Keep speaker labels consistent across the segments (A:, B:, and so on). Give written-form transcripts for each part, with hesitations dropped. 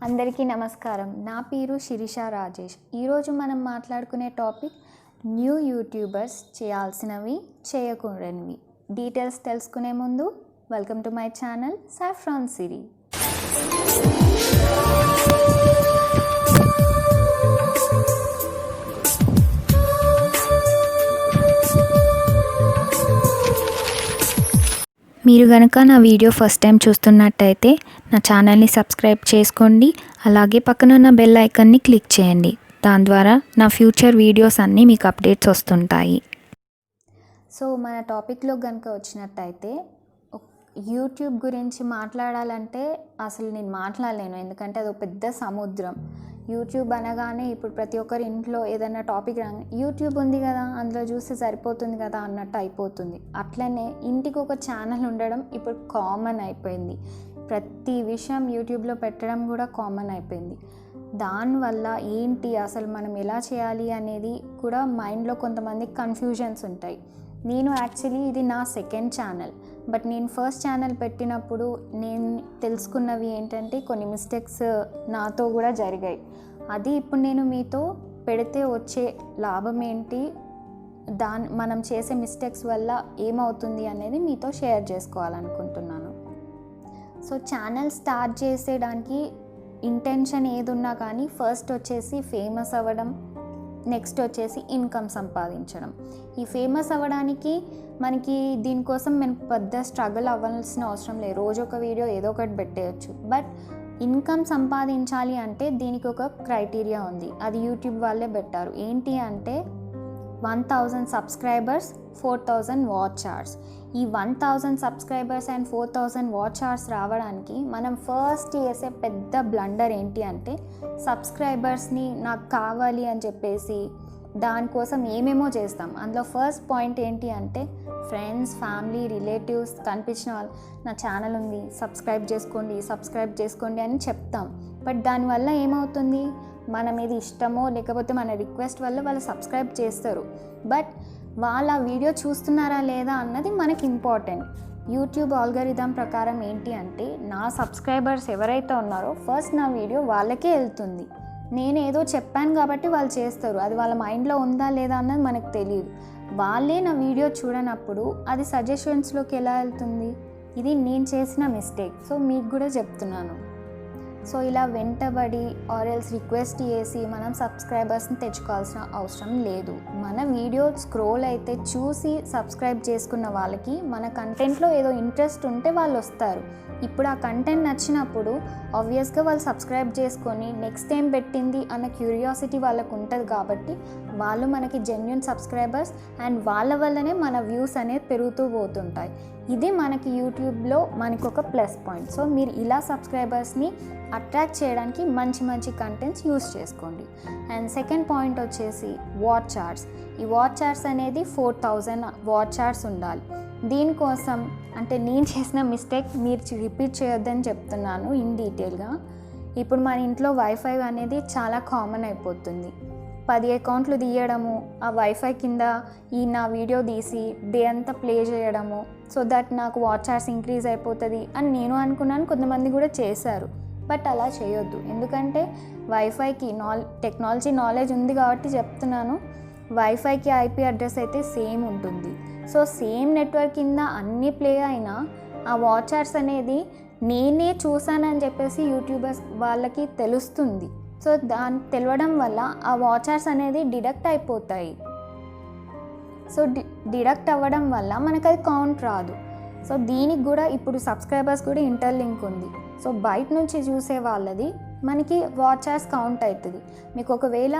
A: అందరికీ నమస్కారం. నా పేరు శిరీష రాజేష్. ఈరోజు మనం మాట్లాడుకునే టాపిక్ న్యూ యూట్యూబర్స్ చేయాల్సినవి, చేయకూడనివి. డీటెయిల్స్ తెలుసుకునే ముందు welcome to my channel saffron Siri. మీరు కనుక నా వీడియో ఫస్ట్ టైం చూస్తున్నట్టయితే నా ఛానల్ని సబ్స్క్రైబ్ చేసుకోండి. అలాగే పక్కన ఉన్న బెల్ ఐకాన్ని క్లిక్ చేయండి. దాని ద్వారా నా ఫ్యూచర్ వీడియోస్ అన్నీ మీకు అప్డేట్స్ వస్తుంటాయి. సో మన టాపిక్లో కనుక వచ్చినట్టయితే యూట్యూబ్ గురించి మాట్లాడాలంటే అసలు నేను మాట్లాడలేను, ఎందుకంటే అది ఒక పెద్ద సముద్రం. యూట్యూబ్ అనగానే ఇప్పుడు ప్రతి ఒక్కరి ఇంట్లో ఏదైనా టాపిక్ యూట్యూబ్ ఉంది కదా, అందులో చూస్తే సరిపోతుంది కదా అన్నట్టు అయిపోతుంది. అట్లనే ఇంటికి ఒక ఛానల్ ఉండడం ఇప్పుడు కామన్ అయిపోయింది. ప్రతి విషయం యూట్యూబ్లో పెట్టడం కూడా కామన్ అయిపోయింది. దానివల్ల ఏంటి అసలు మనం ఎలా చేయాలి అనేది కూడా మైండ్లో కొంతమందికి కన్ఫ్యూజన్స్ ఉంటాయి. నేను యాక్చువల్లీ ఇది నా సెకండ్ ఛానల్, బట్ నేను ఫస్ట్ ఛానల్ పెట్టినప్పుడు నేను తెలుసుకున్నవి ఏంటంటే కొన్ని మిస్టేక్స్ నాతో కూడా జరిగాయి. అది ఇప్పుడు నేను మీతో పెడితే వచ్చే లాభం ఏంటి, మనం చేసే మిస్టేక్స్ వల్ల ఏమవుతుంది అనేది మీతో షేర్ చేసుకోవాలనుకుంటున్నాను. సో ఛానల్ స్టార్ట్ చేసేదానికి ఇంటెన్షన్ ఏదున్నా కానీ ఫస్ట్ వచ్చేసి ఫేమస్ అవ్వడం, నెక్స్ట్ వచ్చేసి ఇన్కమ్ సంపాదించడం. ఈ ఫేమస్ అవ్వడానికి మనకి దీనికోసం మేము పెద్ద స్ట్రగుల్ అవ్వాల్సిన అవసరం లేదు. రోజు ఒక వీడియో ఏదో ఒకటి పెట్టేయచ్చు. బట్ ఇన్కమ్ సంపాదించాలి అంటే దీనికి ఒక క్రైటీరియా ఉంది. అది యూట్యూబ్ వాళ్ళే పెట్టారు. ఏంటి అంటే 1000 సబ్స్క్రైబర్స్, 4000 వాచ్ అవర్స్. ఈ 1000 సబ్స్క్రైబర్స్ అండ్ 4000 వాచ్ అవర్స్ రావడానికి మనం ఫస్ట్ చేసే పెద్ద బ్లండర్ ఏంటి అంటే సబ్స్క్రైబర్స్ని నాకు కావాలి అని చెప్పేసి దానికోసం ఏమేమో చేస్తాం. అందులో ఫస్ట్ పాయింట్ ఏంటి అంటే ఫ్రెండ్స్, ఫ్యామిలీ, రిలేటివ్స్ కనిపించిన వాళ్ళు నా ఛానల్ ఉంది, సబ్స్క్రైబ్ చేసుకోండి అని చెప్తాం. బట్ దానివల్ల ఏమవుతుంది, మన మీద ఇష్టమో లేకపోతే మన రిక్వెస్ట్ వల్ల వాళ్ళు సబ్స్క్రైబ్ చేస్తారు. బట్ వాళ్ళ వీడియో చూస్తున్నారా లేదా అన్నది మనకి ఇంపార్టెంట్. యూట్యూబ్ ఆల్గరిథం ప్రకారం ఏంటి అంటే నా సబ్స్క్రైబర్స్ ఎవరైతే ఉన్నారో ఫస్ట్ నా వీడియో వాళ్ళకే వెళ్తుంది. నేను ఏదో చెప్పాను కాబట్టి వాళ్ళు చేస్తారు. అది వాళ్ళ మైండ్లో ఉందా లేదా అన్నది మనకు తెలియదు. వాళ్ళే నా వీడియో చూడనప్పుడు అది సజెషన్స్లోకి ఎలా వెళ్తుంది? ఇది నేను చేసిన మిస్టేక్. సో మీకు కూడా చెప్తున్నాను. సో ఇలా వెంటబడి ఆర్ఎల్స్ రిక్వెస్ట్ చేసి మనం సబ్స్క్రైబర్స్ని తెచ్చుకోవాల్సిన అవసరం లేదు. మన వీడియో స్క్రోల్ అయితే చూసి సబ్స్క్రైబ్ చేసుకున్న వాళ్ళకి మన కంటెంట్లో ఏదో ఇంట్రెస్ట్ ఉంటే వాళ్ళు వస్తారు. ఇప్పుడు ఆ కంటెంట్ నచ్చినప్పుడు ఆబ్వియస్గా వాళ్ళు సబ్స్క్రైబ్ చేసుకొని నెక్స్ట్ ఏం పెట్టింది అన్న క్యూరియాసిటీ వాళ్ళకు ఉంటుంది. కాబట్టి వాళ్ళు మనకి జెన్యూన్ సబ్స్క్రైబర్స్ అండ్ వాళ్ళ వల్లనే మన వ్యూస్ అనేది పెరుగుతూ పోతుంటాయి. ఇది మనకి యూట్యూబ్లో మనకు ఒక ప్లస్ పాయింట్. సో మీరు ఇలా సబ్స్క్రైబర్స్ని అట్రాక్ట్ చేయడానికి మంచి మంచి కంటెంట్స్ యూస్ చేసుకోండి. అండ్ సెకండ్ పాయింట్ వచ్చేసి వాచ్ అవర్స్. ఈ వాచ్ అవర్స్ అనేది 4000 వాచ్ అవర్స్ ఉండాలి. దీనికోసం అంటే నేను చేసిన మిస్టేక్ మీరు రిపీట్ చేయొద్దని చెప్తున్నాను ఇన్ డీటెయిల్గా. ఇప్పుడు మన ఇంట్లో వైఫై అనేది చాలా కామన్ అయిపోతుంది. 10 అకౌంట్లు తీయడము, ఆ వైఫై కింద ఈ నా వీడియో తీసి డే అంతా ప్లే చేయడము, సో దట్ నాకు వాచ్ అవర్స్ ఇంక్రీజ్ అయిపోతుంది అని నేను అనుకున్నాను. కొంతమంది కూడా చేశారు. బట్ అలా చేయొద్దు, ఎందుకంటే వైఫైకి టెక్నాలజీ నాలెడ్జ్ ఉంది కాబట్టి చెప్తున్నాను. వైఫైకి ఐపీ అడ్రస్ అయితే సేమ్ ఉంటుంది. సో సేమ్ నెట్వర్క్ కింద అన్నీ ప్లే అయినా ఆ వాచ్ అవర్స్ అనేది నేనే చూసానని చెప్పేసి యూట్యూబర్స్ వాళ్ళకి తెలుస్తుంది. సో దాన్ని తెలవడం వల్ల ఆ వాచ్ అవర్స్ అనేది డిడక్ట్ అయిపోతాయి. సో డిడక్ట్ అవ్వడం వల్ల మనకు అది కౌంట్ రాదు. సో దీనికి కూడా ఇప్పుడు సబ్స్క్రైబర్స్ కూడా ఇంటర్లింక్ ఉంది. సో బయట నుంచి చూసే వాళ్ళది మనకి వాచ్ అవర్స్ కౌంట్ అవుతుంది. మీకు ఒకవేళ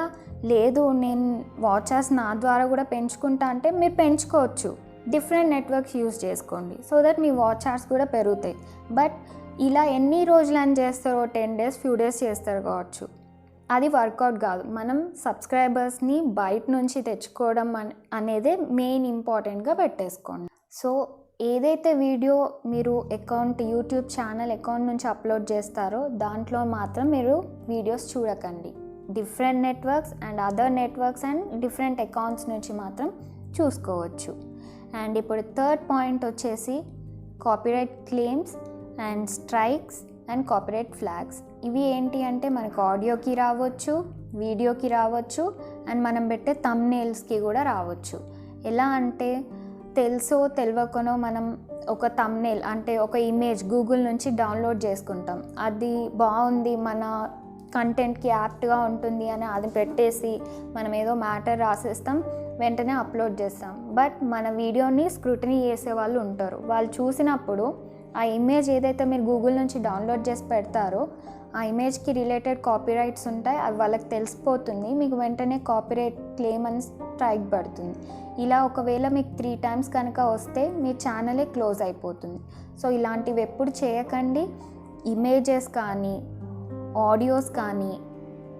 A: లేదు నేను వాచ్ అవర్స్ నా ద్వారా కూడా పెంచుకుంటా అంటే మీరు పెంచుకోవచ్చు. డిఫరెంట్ నెట్వర్క్స్ యూజ్ చేసుకోండి so that me watch hours కూడా పెరుగుతాయి. బట్ ఇలా ఎన్ని రోజులు అని చేస్తారో 10 days, few days చేస్తారు కావచ్చు, అది వర్కౌట్ కాదు. మనం సబ్స్క్రైబర్స్ని బయట నుంచి తెచ్చుకోవడం అనేదే మెయిన్ ఇంపార్టెంట్గా పెట్టేసుకోండి. సో ఏదైతే వీడియో మీరు యూట్యూబ్ ఛానల్ అకౌంట్ నుంచి అప్లోడ్ చేస్తారో దాంట్లో మాత్రం మీరు వీడియోస్ చూడకండి. Different networks and other networks and different accounts నుంచి మాత్రం చూసుకోవచ్చు. అండ్ ఇప్పుడు థర్డ్ పాయింట్ వచ్చేసి copyright claims and strikes and copyright flags. ఇవి ఏంటి అంటే మనకు ఆడియోకి రావచ్చు, వీడియోకి రావచ్చు, అండ్ మనం పెట్టే థంబ్నెయిల్స్కి కూడా రావచ్చు. ఎలా అంటే తెలుసో తెలియకనో మనం ఒక థంబ్నెయిల్ అంటే ఒక ఇమేజ్ గూగుల్ నుంచి డౌన్లోడ్ చేసుకుంటాం, అది బాగుంది మన కంటెంట్కి యాప్ట్గా ఉంటుంది అని అది పెట్టేసి మనం ఏదో మ్యాటర్ రాసేస్తాం, వెంటనే అప్లోడ్ చేస్తాం. బట్ మన వీడియోని స్క్రూటినీ చేసే వాళ్ళు ఉంటారు. వాళ్ళు చూసినప్పుడు ఆ ఇమేజ్ ఏదైతే మీరు గూగుల్ నుంచి డౌన్లోడ్ చేసి పెడతారో ఆ ఇమేజ్కి రిలేటెడ్ కాపీరైట్స్ ఉంటాయి, అవి వాళ్ళకి తెలిసిపోతుంది, మీకు వెంటనే కాపీరైట్ క్లెయిమ్ అని స్ట్రైక్ పడుతుంది. ఇలా ఒకవేళ మీకు 3 times కనుక వస్తే మీ ఛానలే క్లోజ్ అయిపోతుంది. సో ఇలాంటివి ఎప్పుడు చేయకండి. ఇమేజెస్ కానీ ఆడియోస్ కానీ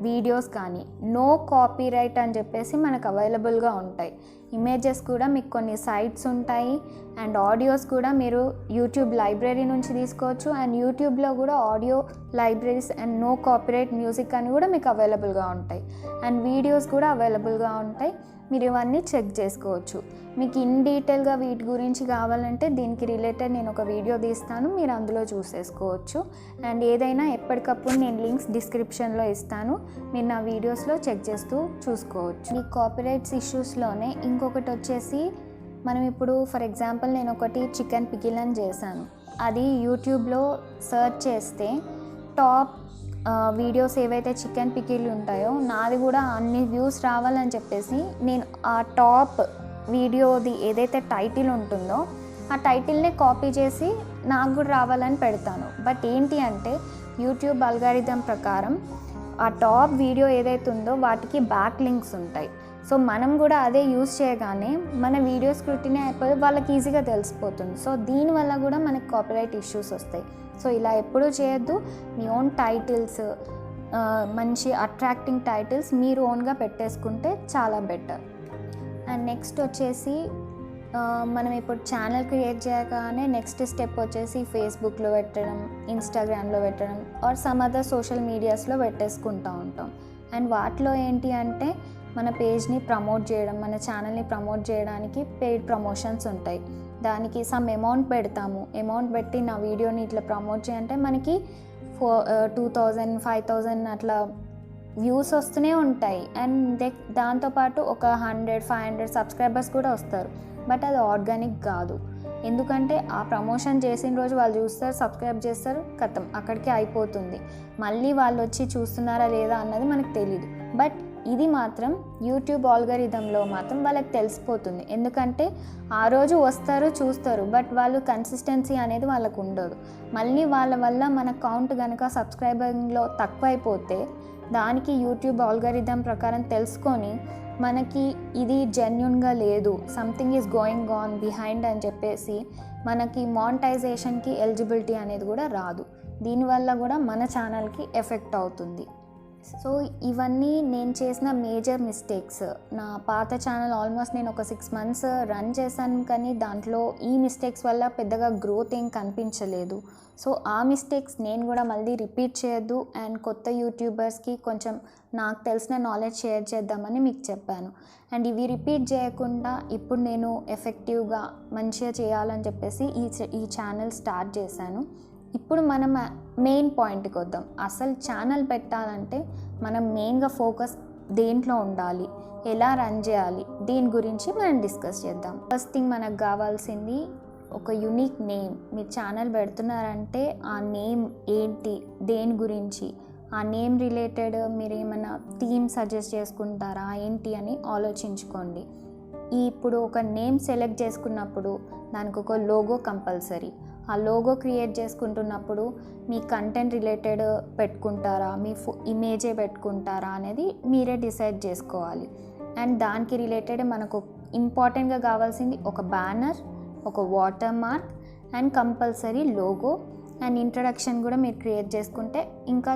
A: వీడియోస్ కానీ నో కాపీరైట్ అని చెప్పేసి మనకు అవైలబుల్గా ఉంటాయి. ఇమేజెస్ కూడా మీకు కొన్ని సైట్స్ ఉంటాయి, అండ్ ఆడియోస్ కూడా మీరు యూట్యూబ్ లైబ్రరీ నుంచి తీసుకోవచ్చు, అండ్ యూట్యూబ్లో కూడా audio libraries and no copyright music అని కూడా మీకు అవైలబుల్గా ఉంటాయి, అండ్ వీడియోస్ కూడా అవైలబుల్గా ఉంటాయి. మీరు ఇవన్నీ చెక్ చేసుకోవచ్చు. మీకు ఇన్ డీటెయిల్గా వీటి గురించి కావాలంటే దీనికి రిలేటెడ్ నేను ఒక వీడియో తీస్తాను, మీరు అందులో చూసేసుకోవచ్చు. అండ్ ఏదైనా ఎప్పటికప్పుడు నేను లింక్స్ డిస్క్రిప్షన్లో ఇస్తాను, మీరు నా వీడియోస్లో చెక్ చేస్తూ చూసుకోవచ్చు. ఈ కాపీరైట్స్ ఇష్యూస్లోనే ఇంకొకటి వచ్చేసి మనం ఇప్పుడు ఫర్ ఎగ్జాంపుల్ నేను ఒకటి చికెన్ పికిల్ అని చేశాను, అది యూట్యూబ్లో సెర్చ్ చేస్తే టాప్ వీడియోస్ ఏవైతే చికెన్ పికిల్ ఉంటాయో నాది కూడా అన్ని వ్యూస్ రావాలని చెప్పేసి నేను ఆ టాప్ వీడియోది ఏదైతే టైటిల్ ఉంటుందో ఆ టైటిల్నే కాపీ చేసి నాకు కూడా రావాలని పెడతాను. బట్ ఏంటి అంటే యూట్యూబ్ అల్గారిథం ప్రకారం ఆ టాప్ వీడియో ఏదైతే ఉందో వాటికి బ్యాక్ లింక్స్ ఉంటాయి. సో మనం కూడా అదే యూజ్ చేయగానే మన వీడియో స్క్రూటినీ అయిపోయి వాళ్ళకి ఈజీగా తెలిసిపోతుంది. సో దీనివల్ల కూడా మనకి కాపీరైట్ ఇష్యూస్ వస్తాయి. సో ఇలా ఎప్పుడూ చేయొద్దు. మీ ఓన్ టైటిల్స్, మంచి అట్రాక్టింగ్ టైటిల్స్ మీరు ఓన్గా పెట్టేసుకుంటే చాలా బెటర్. అండ్ నెక్స్ట్ వచ్చేసి మనం ఇప్పుడు ఛానల్ క్రియేట్ చేయగానే నెక్స్ట్ స్టెప్ వచ్చేసి ఫేస్బుక్లో పెట్టడం, ఇన్స్టాగ్రామ్లో పెట్టడం ఆర్ సమ్ అదర్ సోషల్ మీడియాస్లో పెట్టేసుకుంటూ ఉంటాం. అండ్ వాటిలో ఏంటి అంటే మన పేజ్ని ప్రమోట్ చేయడం, మన ఛానల్ని ప్రమోట్ చేయడానికి పెయిడ్ ప్రమోషన్స్ ఉంటాయి. దానికి సమ్ అమౌంట్ పెడతాము, అమౌంట్ పెట్టి నా వీడియోని ఇట్లా ప్రమోట్ చేయంటే మనకి 2000, 5000 అట్లా వ్యూస్ వస్తూనే ఉంటాయి. అండ్ దాంతోపాటు ఒక 100, 500 సబ్స్క్రైబర్స్ కూడా వస్తారు. బట్ అది ఆర్గానిక్ కాదు, ఎందుకంటే ఆ ప్రమోషన్ చేసిన రోజు వాళ్ళు చూస్తారు, సబ్స్క్రైబ్ చేస్తారు, ఖతం అక్కడికే అయిపోతుంది. మళ్ళీ వాళ్ళు వచ్చి చూస్తున్నారా లేదా అన్నది మనకు తెలియదు. బట్ ఇది మాత్రం యూట్యూబ్ ఆల్గరిథంలో మాత్రం వాళ్ళకి తెలిసిపోతుంది, ఎందుకంటే ఆ రోజు వస్తారు చూస్తారు, బట్ వాళ్ళు కన్సిస్టెన్సీ అనేది వాళ్ళకు ఉండదు. మళ్ళీ వాళ్ళ వల్ల మన కౌంట్ కనుక సబ్స్క్రైబర్లో తక్కువైపోతే దానికి యూట్యూబ్ ఆల్గరిథం ప్రకారం తెలుసుకొని మనకి ఇది జెన్యున్గా లేదు, something is going on behind అని చెప్పేసి మనకి మానిటైజేషన్కి ఎలిజిబిలిటీ అనేది కూడా రాదు. దీనివల్ల కూడా మన ఛానల్కి ఎఫెక్ట్ అవుతుంది. సో ఇవన్నీ నేను చేసిన మేజర్ మిస్టేక్స్. నా పాత ఛానల్ ఆల్మోస్ట్ నేను ఒక 6 months రన్ చేశాను, కానీ దాంట్లో ఈ మిస్టేక్స్ వల్ల పెద్దగా గ్రోత్ ఏం కనిపించలేదు. సో ఆ మిస్టేక్స్ నేను కూడా మళ్ళీ రిపీట్ చేయొద్దు, అండ్ కొత్త యూట్యూబర్స్కి కొంచెం నాకు తెలిసిన నాలెడ్జ్ షేర్ చేద్దామని మీకు చెప్పాను. అండ్ ఇవి రిపీట్ చేయకుండా ఇప్పుడు నేను ఎఫెక్టివ్గా మంచిగా చేయాలని చెప్పేసి ఈ ఛానల్ స్టార్ట్ చేశాను. ఇప్పుడు మనం మెయిన్ పాయింట్కి వద్దాం. అసలు ఛానల్ పెట్టాలంటే మనం మెయిన్గా ఫోకస్ దేంట్లో ఉండాలి, ఎలా రన్ చేయాలి, దీని గురించి మనం డిస్కస్ చేద్దాం. ఫస్ట్ థింగ్ మనకు కావాల్సింది ఒక యూనిక్ నేమ్. మీరు ఛానల్ పెడుతున్నారంటే ఆ నేమ్ ఏంటి, దేని గురించి, ఆ నేమ్ రిలేటెడ్ మీరు ఏమైనా థీమ్ సజెస్ట్ చేసుకుంటారా ఏంటి అని ఆలోచించుకోండి. ఇప్పుడు ఒక నేమ్ సెలెక్ట్ చేసుకున్నప్పుడు దానికి ఒక లోగో కంపల్సరీ. ఆ లోగో క్రియేట్ చేసుకుంటున్నప్పుడు మీ కంటెంట్ రిలేటెడ్ పెట్టుకుంటారా, మీ ఇమేజే పెట్టుకుంటారా అనేది మీరే డిసైడ్ చేసుకోవాలి. అండ్ దానికి రిలేటెడ్ మనకు ఇంపార్టెంట్గా కావాల్సింది ఒక బ్యానర్, ఒక water mark, and compulsory logo and introduction కూడా మీరు క్రియేట్ చేసుకుంటే ఇంకా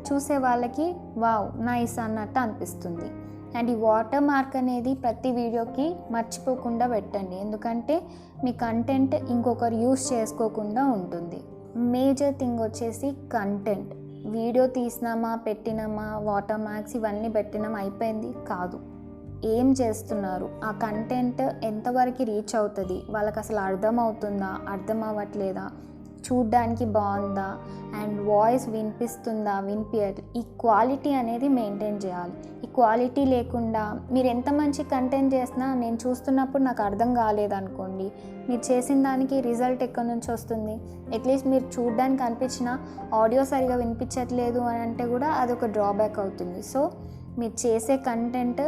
A: చూసే వాళ్ళకి వావ్ నైస్ అన్నట్టు అనిపిస్తుంది. అండ్ ఈ వాటర్ మార్క్ అనేది ప్రతి వీడియోకి మర్చిపోకుండా పెట్టండి, ఎందుకంటే మీ కంటెంట్ ఇంకొకరు యూస్ చేసుకోకుండా ఉంటుంది. మేజర్ థింగ్ వచ్చేసి కంటెంట్. వీడియో తీసినామా, పెట్టినామా, వాటర్ మార్క్స్ ఇవన్నీ పెట్టినామా అయిపోయింది కాదు. ఏం చేస్తున్నారు, ఆ కంటెంట్ ఎంతవరకు రీచ్ అవుతుంది, వాళ్ళకి అసలు అర్థం అవుతుందా, అర్థం అవ్వట్లేదా, చూడ్డానికి బాగుందా అండ్ వాయిస్ వినిపిస్తుందా ఈ క్వాలిటీ అనేది మెయింటైన్ చేయాలి. ఈ క్వాలిటీ లేకుండా మీరు ఎంత మంచి కంటెంట్ చేసినా నేను చూస్తున్నప్పుడు నాకు అర్థం కాలేదనుకోండి, మీరు చేసిన దానికి రిజల్ట్ ఎక్కడి నుంచి వస్తుంది? అట్లీస్ట్ మీరు చూడ్డానికి అనిపించిన ఆడియో సరిగా వినిపించట్లేదు అని అంటే కూడా అదొక డ్రాబ్యాక్ అవుతుంది. సో మీరు చేసే కంటెంట్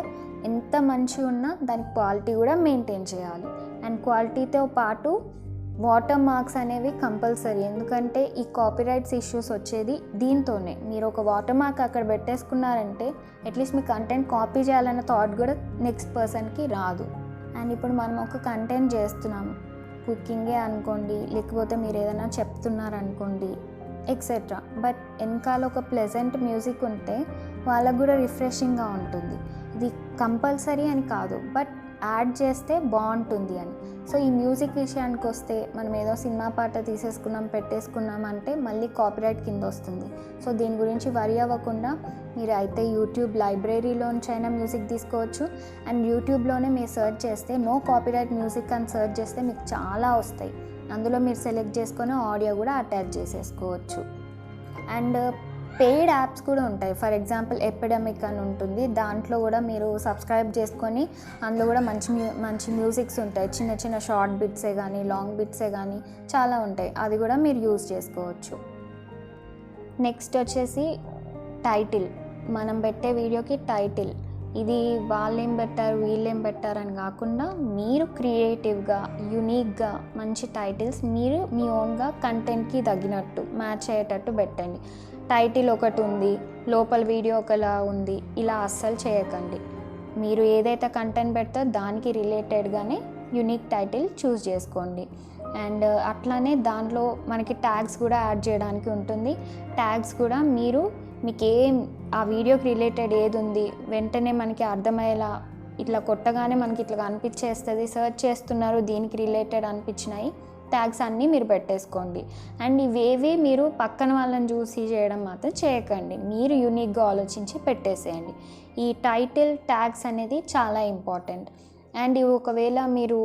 A: ఎంత మంచిగా ఉన్నా దానికి క్వాలిటీ కూడా మెయింటైన్ చేయాలి. అండ్ క్వాలిటీతో పాటు వాటర్ మార్క్స్ అనేవి కంపల్సరీ. ఎందుకంటే ఈ కాపీరైట్స్ ఇష్యూస్ వచ్చేది దీంతోనే. మీరు ఒక వాటర్ మార్క్ అక్కడ పెట్టేసుకున్నారంటే అట్లీస్ట్ మీ కంటెంట్ కాపీ చేయాలన్న థాట్ కూడా నెక్స్ట్ పర్సన్కి రాదు. అండ్ ఇప్పుడు మనం ఒక కంటెంట్ చేస్తున్నాం, కుకింగే అనుకోండి, లేకపోతే మీరు ఏదైనా చెప్తున్నారనుకోండి ఎక్సెట్రా, బట్ వెనకాల ఒక ప్లెజెంట్ మ్యూజిక్ ఉంటే వాళ్ళకు కూడా రిఫ్రెషింగ్గా ఉంటుంది. ఇది కంపల్సరీ అని కాదు, బట్ యాడ్ చేస్తే బాగుంటుంది అని. సో ఈ మ్యూజిక్ విషయానికి వస్తే మనం ఏదో సినిమా పాట తీసేసుకున్నాం పెట్టేసుకున్నాం అంటే మళ్ళీ కాపీరైట్ కింద వస్తుంది. సో దీని గురించి వరి అవ్వకుండా మీరు అయితే యూట్యూబ్ లైబ్రరీలోంచైనా మ్యూజిక్ తీసుకోవచ్చు. అండ్ యూట్యూబ్లోనే మీరు సెర్చ్ చేస్తే నో కాపీరైట్ మ్యూజిక్ అని సెర్చ్ చేస్తే మీకు చాలా వస్తాయి. అందులో మీరు సెలెక్ట్ చేసుకొని ఆడియో కూడా అటాచ్ చేసేసుకోవచ్చు. అండ్ పెయిడ్ యాప్స్ కూడా ఉంటాయి. ఫర్ ఎగ్జాంపుల్ ఎపిడమిక్ అని ఉంటుంది, దాంట్లో కూడా మీరు సబ్స్క్రైబ్ చేసుకొని అందులో కూడా మంచి మ్యూజిక్స్ ఉంటాయి. చిన్న చిన్న షార్ట్ బిట్సే కానీ లాంగ్ బిట్సే కానీ చాలా ఉంటాయి, అది కూడా మీరు యూజ్ చేసుకోవచ్చు. నెక్స్ట్ వచ్చేసి టైటిల్. మనం పెట్టే వీడియోకి టైటిల్, ఇది వాళ్ళేం పెట్టారు వీళ్ళేం పెట్టారు అని కాకుండా మీరు క్రియేటివ్గా యూనిక్గా మంచి టైటిల్స్ మీరు మీ ఓన్గా కంటెంట్కి తగినట్టు మ్యాచ్ అయ్యేటట్టు పెట్టండి. టైటిల్ ఒకటి ఉంది, లోపల వీడియో ఒకలా ఉంది, ఇలా అస్సలు చేయకండి. మీరు ఏదైతే కంటెంట్ పెడతారో దానికి రిలేటెడ్గానే యూనిక్ టైటిల్ చూస్ చేసుకోండి. అండ్ అట్లానే దాంట్లో మనకి ట్యాగ్స్ కూడా యాడ్ చేయడానికి ఉంటుంది. ట్యాగ్స్ కూడా మీకు ఆ వీడియోకి రిలేటెడ్ ఏది ఉంది వెంటనే మనకి అర్థమయ్యేలా ఇట్లా కొట్టగానే మనకి ఇట్లా అనిపించేస్తుంది, సెర్చ్ చేస్తున్నారు దీనికి రిలేటెడ్ అనిపించినాయి ట్యాగ్స్ అన్నీ మీరు పెట్టేసుకోండి. అండ్ ఇవేవి మీరు పక్కన వాళ్ళని చూసి చేయడం మాత్రం చేయకండి, మీరు యూనిక్గా ఆలోచించి పెట్టేసేయండి. ఈ టైటిల్ ట్యాగ్స్ అనేది చాలా ఇంపార్టెంట్. అండ్ ఇవి ఒకవేళ మీరు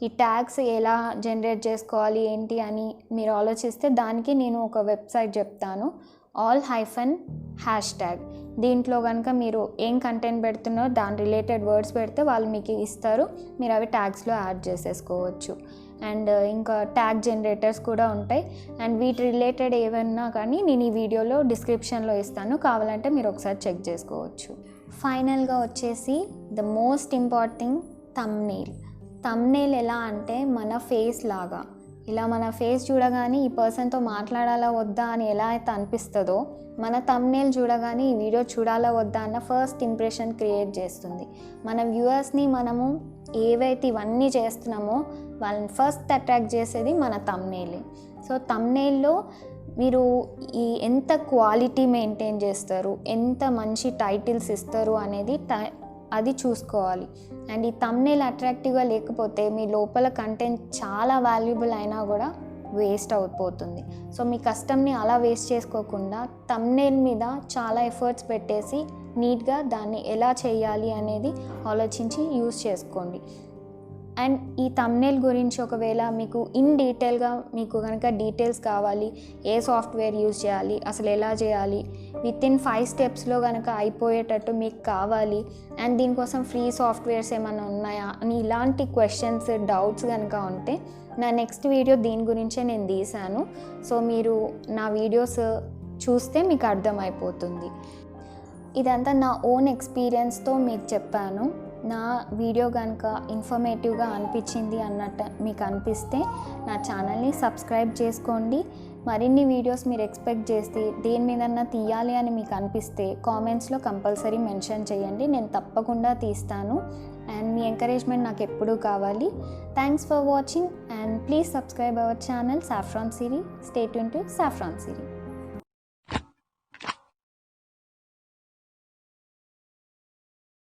A: ఈ ట్యాగ్స్ ఎలా జనరేట్ చేసుకోవాలి ఏంటి అని మీరు ఆలోచిస్తే దానికి నేను ఒక వెబ్సైట్ చెప్తాను, all-#. దీంట్లో కనుక మీరు ఏం కంటెంట్ పెడుతున్నారో దాని రిలేటెడ్ వర్డ్స్ పెడితే వాళ్ళు మీకు ఇస్తారు, మీరు అవి ట్యాగ్స్లో యాడ్ చేసేసుకోవచ్చు. అండ్ ఇంకా ట్యాగ్ జనరేటర్స్ కూడా ఉంటాయి. అండ్ వీటి రిలేటెడ్ ఏమన్నా కానీ నేను ఈ వీడియోలో డిస్క్రిప్షన్లో ఇస్తాను, కావాలంటే మీరు ఒకసారి చెక్ చేసుకోవచ్చు. ఫైనల్గా వచ్చేసి ద మోస్ట్ ఇంపార్టెంట్ థంబ్నెయిల్ ఎలా అంటే మన ఫేస్ లాగా, ఇలా మన ఫేస్ చూడగానే ఈ పర్సన్తో మాట్లాడాలా వద్దా అని ఎలా అయితే అనిపిస్తుందో మన థంబ్నెయిల్ చూడగానే ఈ వీడియో చూడాలా వద్దా అన్న ఫస్ట్ ఇంప్రెషన్ క్రియేట్ చేస్తుంది. మన వ్యూవర్స్ని మనము ఏవైతే ఇవన్నీ చేస్తున్నామో వాళ్ళని ఫస్ట్ అట్రాక్ట్ చేసేది మన థంబ్నెయిలే. సో థంబ్నెయిల్లో మీరు ఎంత క్వాలిటీ మెయింటైన్ చేస్తారు, ఎంత మంచి టైటిల్స్ ఇస్తారు అనేది అది చూసుకోవాలి. అండ్ ఈ థంబ్నెయిల్ అట్రాక్టివ్గా లేకపోతే మీ లోపల కంటెంట్ చాలా వాల్యుబుల్ అయినా కూడా వేస్ట్ అయిపోతుంది. సో మీ కష్టంని అలా వేస్ట్ చేసుకోకుండా థంబ్నెయిల్ మీద చాలా ఎఫర్ట్స్ పెట్టేసి నీట్గా దాన్ని ఎలా చేయాలి అనేది ఆలోచించి యూజ్ చేసుకోండి. అండ్ ఈ థంబ్నెయిల్ గురించి ఒకవేళ మీకు ఇన్ డీటెయిల్గా మీకు కనుక డీటెయిల్స్ కావాలి, ఏ సాఫ్ట్వేర్ యూజ్ చేయాలి, అసలు ఎలా చేయాలి, వితిన్ 5 స్టెప్స్లో కనుక అయిపోయేటట్టు మీకు కావాలి, అండ్ దీనికోసం ఫ్రీ సాఫ్ట్వేర్స్ ఏమైనా ఉన్నాయా అని ఇలాంటి క్వశ్చన్స్ డౌట్స్ కనుక ఉంటే నా నెక్స్ట్ వీడియో దీని గురించే నేను తీశాను. సో మీరు నా వీడియోస్ చూస్తే మీకు అర్థమైపోతుంది. ఇదంతా నా ఓన్ ఎక్స్పీరియన్స్తో మీకు చెప్పాను. నా వీడియో కనుక ఇన్ఫర్మేటివ్గా అనిపించింది అన్నట్టు మీకు అనిపిస్తే నా ఛానల్ని సబ్స్క్రైబ్ చేసుకోండి. మరిన్ని వీడియోస్ మీరు ఎక్స్పెక్ట్ చేస్తే దేని మీదన్నా తీయాలి అని మీకు అనిపిస్తే కామెంట్స్లో కంపల్సరీ మెన్షన్ చేయండి, నేను తప్పకుండా తీస్తాను. అండ్ మీ ఎంకరేజ్మెంట్ నాకు ఎప్పుడూ కావాలి. Thanks for watching and please subscribe our channel Saffron Siri. Stay tuned to Saffron Siri.